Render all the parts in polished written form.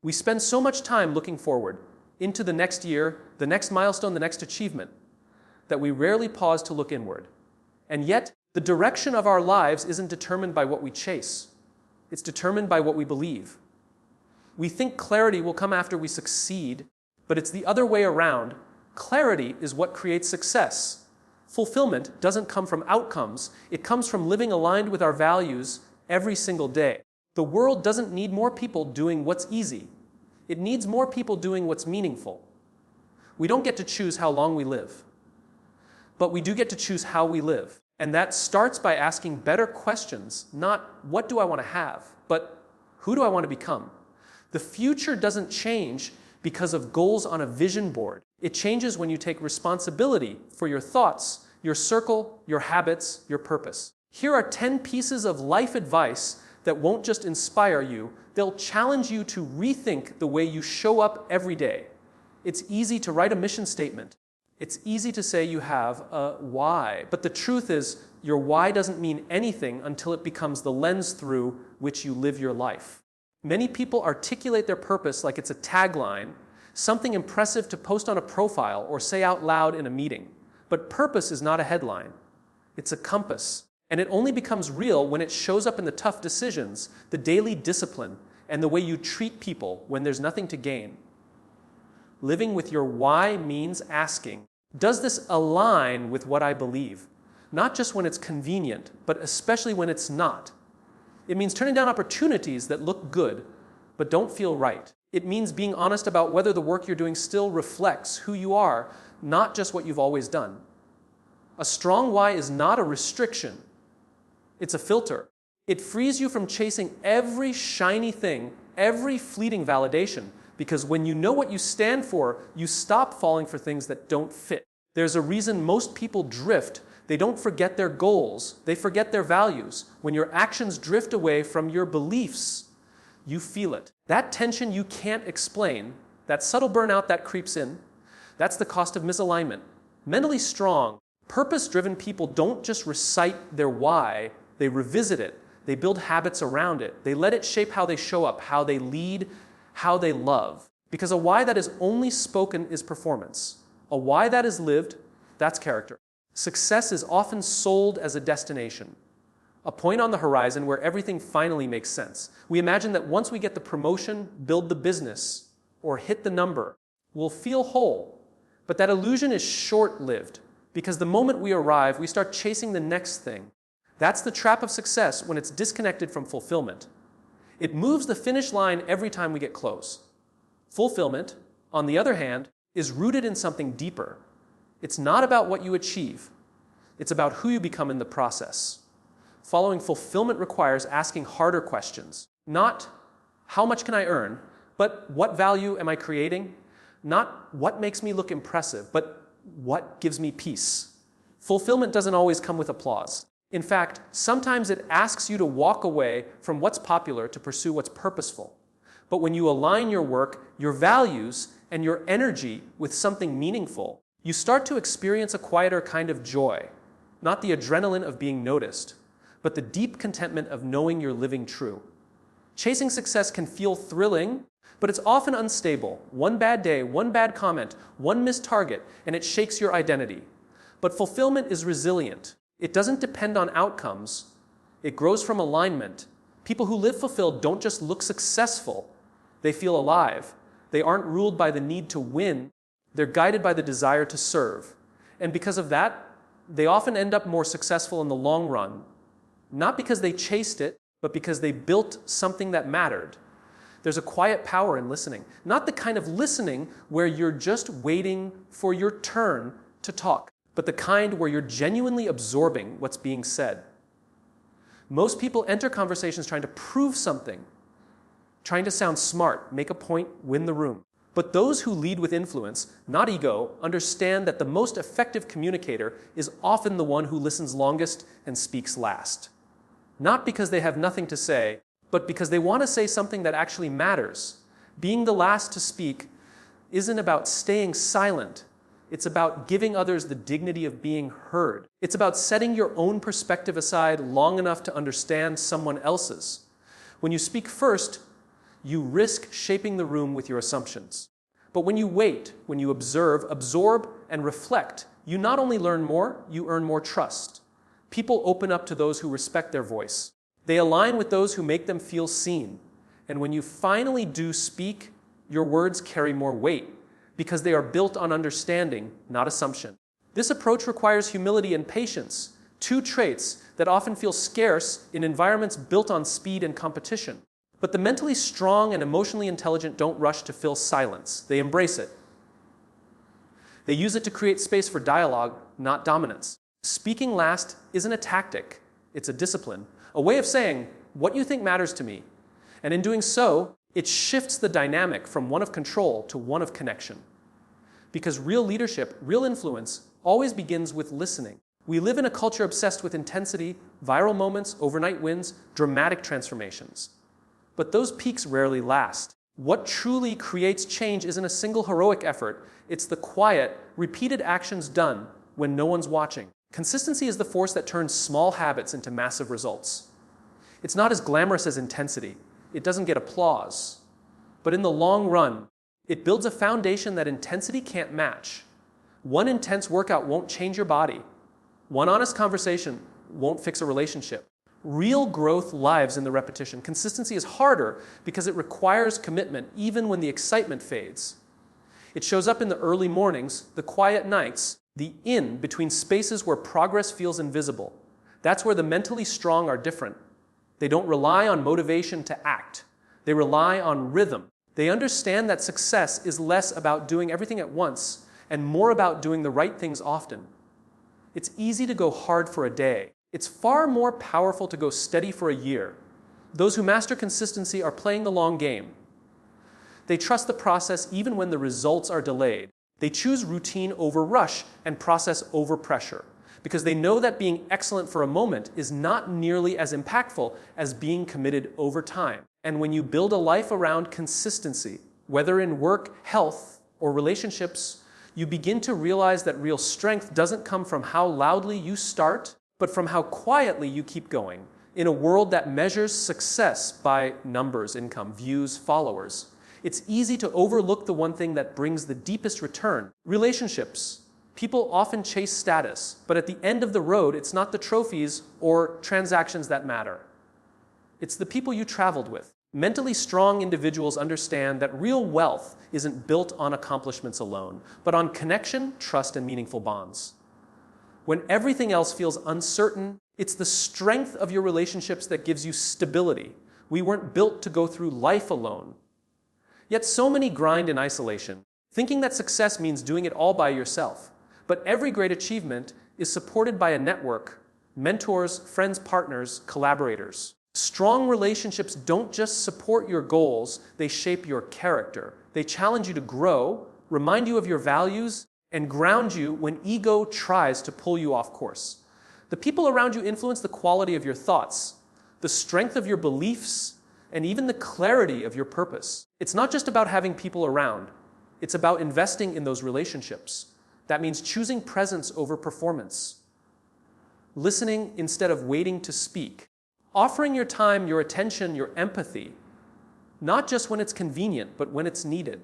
We spend so much time looking forward into the next year, the next milestone, the next achievement, that we rarely pause to look inward. And yet, the direction of our lives isn't determined by what we chase. It's determined by what we believe. We think clarity will come after we succeed, but it's the other way around. Clarity is what creates success. Fulfillment doesn't come from outcomes. It comes from living aligned with our values every single day. The world doesn't need more people doing what's easy. It needs more people doing what's meaningful. We don't get to choose how long we live, but we do get to choose how we live. And that starts by asking better questions, not what do I want to have, but who do I want to become? The future doesn't change because of goals on a vision board. It changes when you take responsibility for your thoughts, your circle, your habits, your purpose. Here are 10 pieces of life advice that won't just inspire you, they'll challenge you to rethink the way you show up every day. It's easy to write a mission statement. It's easy to say you have a why, but the truth is your why doesn't mean anything until it becomes the lens through which you live your life. Many people articulate their purpose like it's a tagline, something impressive to post on a profile or say out loud in a meeting. But purpose is not a headline. It's a compass. And it only becomes real when it shows up in the tough decisions, the daily discipline, and the way you treat people when there's nothing to gain. Living with your why means asking, does this align with what I believe? Not just when it's convenient, but especially when it's not. It means turning down opportunities that look good, but don't feel right. It means being honest about whether the work you're doing still reflects who you are, not just what you've always done. A strong why is not a restriction. It's a filter. It frees you from chasing every shiny thing, every fleeting validation, because when you know what you stand for, you stop falling for things that don't fit. There's a reason most people drift. They don't forget their goals. They forget their values. When your actions drift away from your beliefs, you feel it. That tension you can't explain, that subtle burnout that creeps in, that's the cost of misalignment. Mentally strong, purpose-driven people don't just recite their why, they revisit it. They build habits around it. They let it shape how they show up, how they lead, how they love. Because a why that is only spoken is performance. A why that is lived, that's character. Success is often sold as a destination, a point on the horizon where everything finally makes sense. We imagine that once we get the promotion, build the business, or hit the number, we'll feel whole. But that illusion is short-lived, because the moment we arrive, we start chasing the next thing. That's the trap of success when it's disconnected from fulfillment. It moves the finish line every time we get close. Fulfillment, on the other hand, is rooted in something deeper. It's not about what you achieve. It's about who you become in the process. Following fulfillment requires asking harder questions. Not, how much can I earn? But what value am I creating? Not what makes me look impressive, but what gives me peace? Fulfillment doesn't always come with applause. In fact, sometimes it asks you to walk away from what's popular to pursue what's purposeful. But when you align your work, your values, and your energy with something meaningful, you start to experience a quieter kind of joy. Not the adrenaline of being noticed, but the deep contentment of knowing you're living true. Chasing success can feel thrilling, but it's often unstable. One bad day, one bad comment, one missed target, and it shakes your identity. But fulfillment is resilient. It doesn't depend on outcomes. It grows from alignment. People who live fulfilled don't just look successful. They feel alive. They aren't ruled by the need to win. They're guided by the desire to serve. And because of that, they often end up more successful in the long run. Not because they chased it, but because they built something that mattered. There's a quiet power in listening. Not the kind of listening where you're just waiting for your turn to talk, but the kind where you're genuinely absorbing what's being said. Most people enter conversations trying to prove something, trying to sound smart, make a point, win the room. But those who lead with influence, not ego, understand that the most effective communicator is often the one who listens longest and speaks last. Not because they have nothing to say, but because they want to say something that actually matters. Being the last to speak isn't about staying silent. It's about giving others the dignity of being heard. It's about setting your own perspective aside long enough to understand someone else's. When you speak first, you risk shaping the room with your assumptions. But when you wait, when you observe, absorb, and reflect, you not only learn more, you earn more trust. People open up to those who respect their voice. They align with those who make them feel seen. And when you finally do speak, your words carry more weight because they are built on understanding, not assumption. This approach requires humility and patience, two traits that often feel scarce in environments built on speed and competition. But the mentally strong and emotionally intelligent don't rush to fill silence. They embrace it. They use it to create space for dialogue, not dominance. Speaking last isn't a tactic, it's a discipline, a way of saying, what you think matters to me. And in doing so, it shifts the dynamic from one of control to one of connection. Because real leadership, real influence, always begins with listening. We live in a culture obsessed with intensity, viral moments, overnight wins, dramatic transformations. But those peaks rarely last. What truly creates change isn't a single heroic effort. It's the quiet, repeated actions done when no one's watching. Consistency is the force that turns small habits into massive results. It's not as glamorous as intensity. It doesn't get applause. But in the long run, it builds a foundation that intensity can't match. One intense workout won't change your body. One honest conversation won't fix a relationship. Real growth lives in the repetition. Consistency is harder because it requires commitment even when the excitement fades. It shows up in the early mornings, the quiet nights, the in between spaces where progress feels invisible. That's where the mentally strong are different. They don't rely on motivation to act. They rely on rhythm. They understand that success is less about doing everything at once and more about doing the right things often. It's easy to go hard for a day. It's far more powerful to go steady for a year. Those who master consistency are playing the long game. They trust the process even when the results are delayed. They choose routine over rush and process over pressure because they know that being excellent for a moment is not nearly as impactful as being committed over time. And when you build a life around consistency, whether in work, health, or relationships, you begin to realize that real strength doesn't come from how loudly you start, but from how quietly you keep going. In a world that measures success by numbers, income, views, followers, it's easy to overlook the one thing that brings the deepest return: relationships. People often chase status, but at the end of the road, it's not the trophies or transactions that matter. It's the people you traveled with. Mentally strong individuals understand that real wealth isn't built on accomplishments alone, but on connection, trust, and meaningful bonds. When everything else feels uncertain, it's the strength of your relationships that gives you stability. We weren't built to go through life alone. Yet so many grind in isolation, thinking that success means doing it all by yourself. But every great achievement is supported by a network: mentors, friends, partners, collaborators. Strong relationships don't just support your goals, they shape your character. They challenge you to grow, remind you of your values, and ground you when ego tries to pull you off course. The people around you influence the quality of your thoughts, the strength of your beliefs, and even the clarity of your purpose. It's not just about having people around. It's about investing in those relationships. That means choosing presence over performance, listening instead of waiting to speak, offering your time, your attention, your empathy, not just when it's convenient, but when it's needed.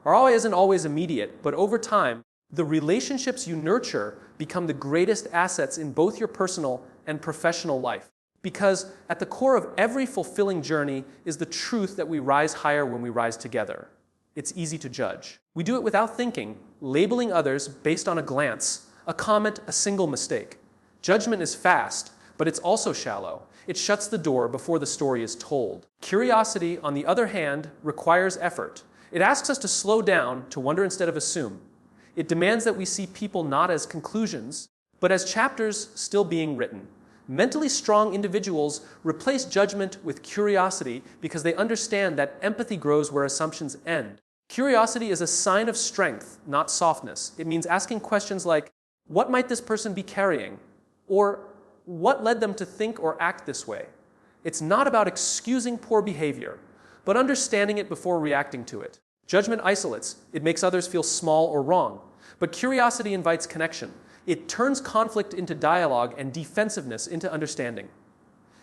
ROI isn't always immediate, but over time, the relationships you nurture become the greatest assets in both your personal and professional life. Because at the core of every fulfilling journey is the truth that we rise higher when we rise together. It's easy to judge. We do it without thinking, labeling others based on a glance, a comment, a single mistake. Judgment is fast, but it's also shallow. It shuts the door before the story is told. Curiosity, on the other hand, requires effort. It asks us to slow down, to wonder instead of assume. It demands that we see people not as conclusions, but as chapters still being written. Mentally strong individuals replace judgment with curiosity because they understand that empathy grows where assumptions end. Curiosity is a sign of strength, not softness. It means asking questions like, what might this person be carrying? Or, what led them to think or act this way? It's not about excusing poor behavior, but understanding it before reacting to it. Judgment isolates. It makes others feel small or wrong. But curiosity invites connection. It turns conflict into dialogue and defensiveness into understanding.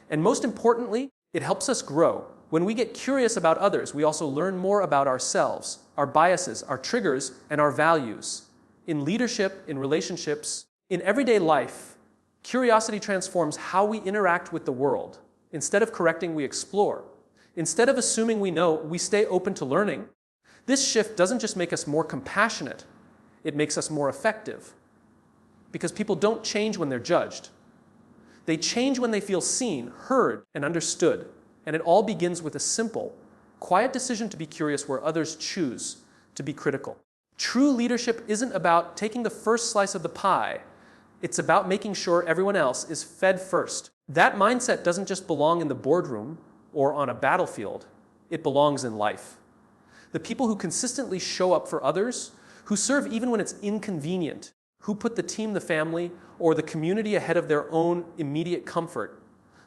And most importantly, it helps us grow. When we get curious about others, we also learn more about ourselves, our biases, our triggers, and our values. In leadership, in relationships, in everyday life, curiosity transforms how we interact with the world. Instead of correcting, we explore. Instead of assuming we know, we stay open to learning. This shift doesn't just make us more compassionate, it makes us more effective. Because people don't change when they're judged. They change when they feel seen, heard, and understood. And it all begins with a simple, quiet decision to be curious where others choose to be critical. True leadership isn't about taking the first slice of the pie. It's about making sure everyone else is fed first. That mindset doesn't just belong in the boardroom or on a battlefield. It belongs in life. The people who consistently show up for others, who serve even when it's inconvenient, who put the team, the family, or the community ahead of their own immediate comfort,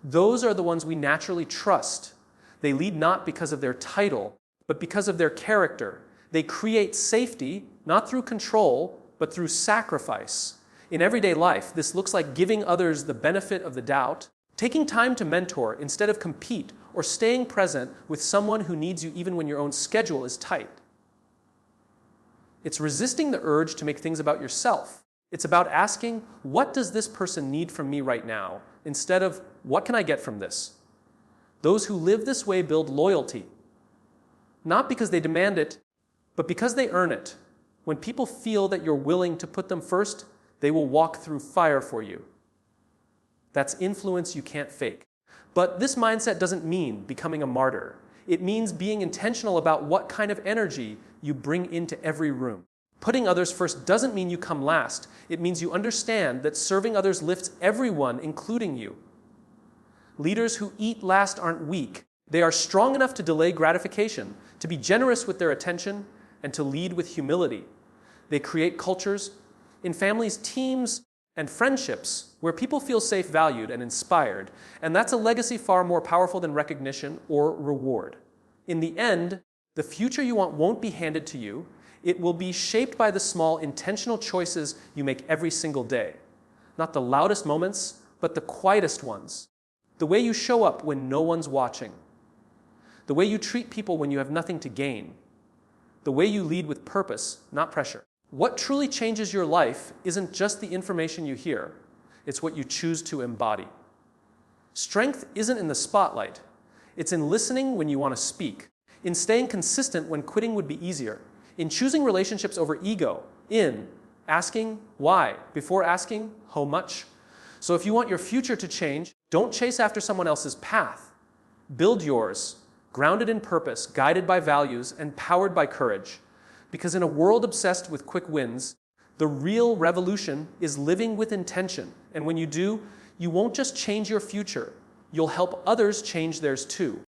those are the ones we naturally trust. They lead not because of their title, but because of their character. They create safety, not through control, but through sacrifice. In everyday life, this looks like giving others the benefit of the doubt, taking time to mentor instead of compete, or staying present with someone who needs you even when your own schedule is tight. It's resisting the urge to make things about yourself. It's about asking, what does this person need from me right now, instead of, what can I get from this? Those who live this way build loyalty, not because they demand it, but because they earn it. When people feel that you're willing to put them first, they will walk through fire for you. That's influence you can't fake. But this mindset doesn't mean becoming a martyr. It means being intentional about what kind of energy you bring into every room. Putting others first doesn't mean you come last. It means you understand that serving others lifts everyone, including you. Leaders who eat last aren't weak. They are strong enough to delay gratification, to be generous with their attention, and to lead with humility. They create cultures in families, teams, and friendships where people feel safe, valued, and inspired. And that's a legacy far more powerful than recognition or reward. In the end, the future you want won't be handed to you. It will be shaped by the small, intentional choices you make every single day. Not the loudest moments, but the quietest ones. The way you show up when no one's watching. The way you treat people when you have nothing to gain. The way you lead with purpose, not pressure. What truly changes your life isn't just the information you hear. It's what you choose to embody. Strength isn't in the spotlight. It's in listening when you want to speak. In staying consistent when quitting would be easier. In choosing relationships over ego. In asking why before asking how much. So if you want your future to change, don't chase after someone else's path. Build yours, grounded in purpose, guided by values, and powered by courage. Because in a world obsessed with quick wins, the real revolution is living with intention. And when you do, you won't just change your future, you'll help others change theirs too.